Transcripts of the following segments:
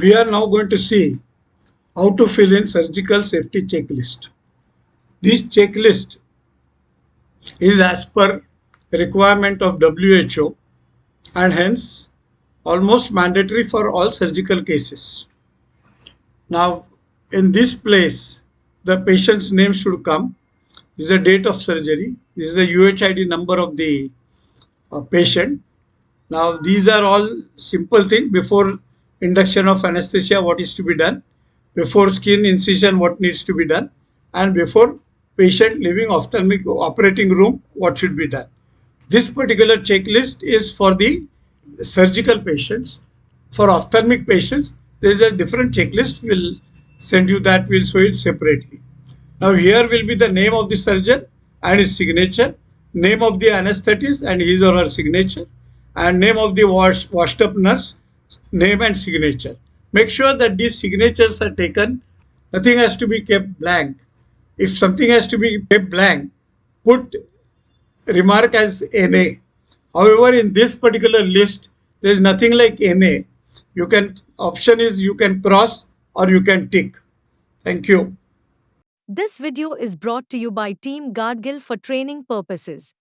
We are now going to see how to fill in surgical safety checklist. This checklist is as per requirement of WHO and hence almost mandatory for all surgical cases. Now, in this place, the patient's name should come. This is the date of surgery. This is the UHID number of the patient. Now, these are all simple things. Before induction of anesthesia, what is to be done? Before skin incision, what needs to be done? And before patient leaving ophthalmic operating room, what should be done? This particular checklist is for the surgical patients. For ophthalmic patients, there is a different checklist. We'll send you that. We'll show it separately. Now here will be the name of the surgeon and his signature, name of the anesthetist and his or her signature, and name of the washed up nurse, name and signature. Make sure that these signatures are taken. Nothing has to be kept blank. If something has to be kept blank, put remark as NA. However, in this particular list, there is nothing like NA. You can option is you can cross or you can tick. Thank you. This video is brought to you by Team Guardgill for training purposes.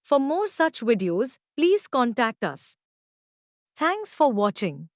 For more such videos, please contact us. Thanks for watching.